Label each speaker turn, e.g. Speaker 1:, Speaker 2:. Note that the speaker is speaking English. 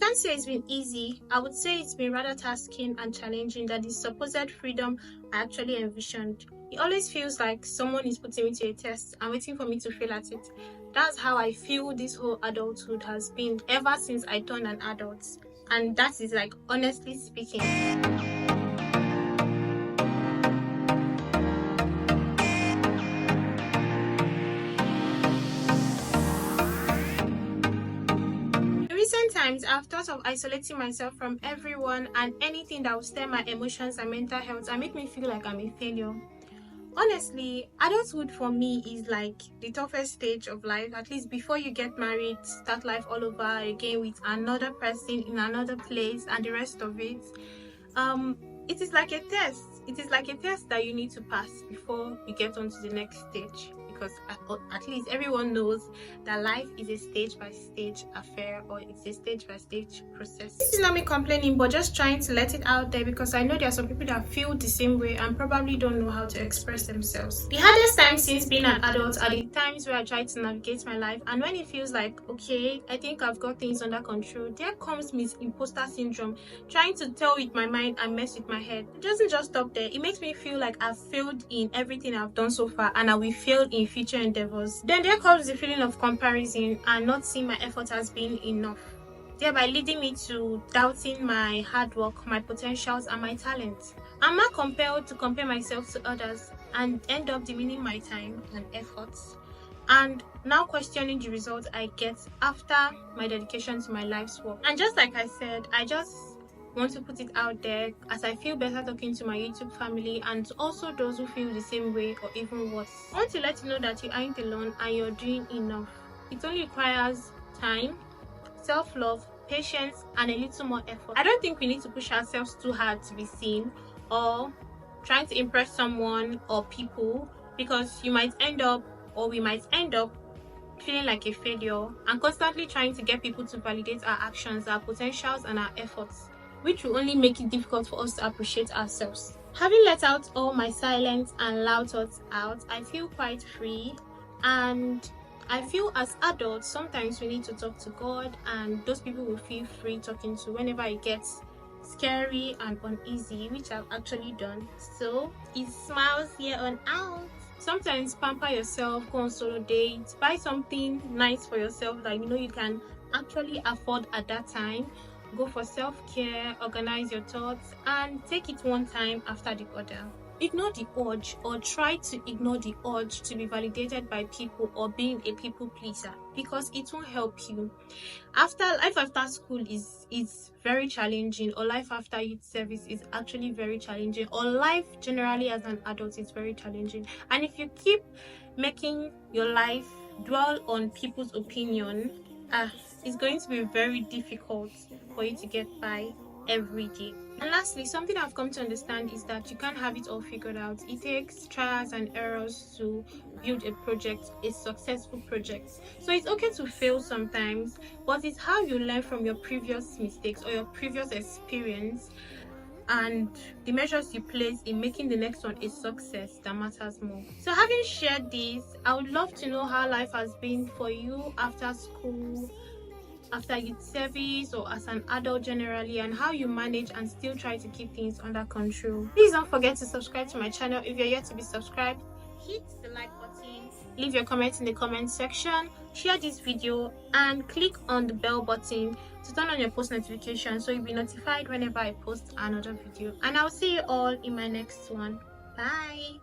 Speaker 1: can't say it's been easy. I would say it's been rather tasking and challenging than the supposed freedom I actually envisioned. It always feels like someone is putting me to a test and waiting for me to fail at it. That's how I feel this whole adulthood has been ever since I turned an adult. And that is like honestly speaking. In recent times, I've thought of isolating myself from everyone and anything that will stir my emotions and mental health and make me feel like I'm a failure. Honestly, adulthood for me is like the toughest stage of life. At least before you get married, start life all over again with another person in another place and the rest of it. It is like a test. It is like a test that you need to pass before you get on to the next stage, because at least everyone knows that life is a stage by stage affair, or it's a stage by stage process. This is not me complaining, but just trying to let it out there, because I know there are some people that feel the same way and probably don't know how to express themselves. The hardest time since being an adult are the times where I try to navigate my life, and when it feels like, okay, I think I've got things under control, there comes Miss Imposter Syndrome, trying to tell with my mind and mess with my head. It doesn't just stop there. It makes me feel like I've failed in everything I've done so far and I will fail in future endeavors. Then there comes the feeling of comparison and not seeing my effort as being enough, thereby leading me to doubting my hard work, my potentials, and my talent. I'm not compelled to compare myself to others and end up demeaning my time and efforts, and now questioning the results I get after my dedication to my life's work. And just like I said, I just want to put it out there, as I feel better talking to my YouTube family and also those who feel the same way or even worse. I want to let you know that you aren't alone and you're doing enough. It only requires time, self-love, patience, and a little more effort. I don't think we need to push ourselves too hard to be seen or trying to impress someone or people, because you might end up, or we might end up, feeling like a failure and constantly trying to get people to validate our actions, our potentials, and our efforts, which will only make it difficult for us to appreciate ourselves. Having let out all my silent and loud thoughts out, I feel quite free, and I feel as adults sometimes we need to talk to God, and those people will feel free talking to whenever it gets scary and uneasy, which I've actually done. So it smiles here on out. Sometimes pamper yourself, go on solo dates, buy something nice for yourself that you know you can actually afford at that time. Go for self-care, organize your thoughts, and take it one time after the other. Ignore the urge, or try to ignore the urge to be validated by people or being a people pleaser, because it won't help you. Life after school is very challenging, or life after youth service is actually very challenging, or life generally as an adult is very challenging. And if you keep making your life dwell on people's opinion, it's going to be very difficult for you to get by every day. And lastly, something I've come to understand is that you can't have it all figured out. It takes trials and errors to build a project, a successful project. So it's okay to fail sometimes, but it's how you learn from your previous mistakes or your previous experience and the measures you place in making the next one a success that matters more. So having shared this, I would love to know how life has been for you after school, after youth service, or as an adult generally, and how you manage and still try to keep things under control. Please don't forget to subscribe to my channel if you're yet to be subscribed. Hit the like button, leave your comments in the comment section, share this video, and click on the bell button to turn on your post notifications so you'll be notified whenever I post another video. And I'll see you all in my next one. Bye.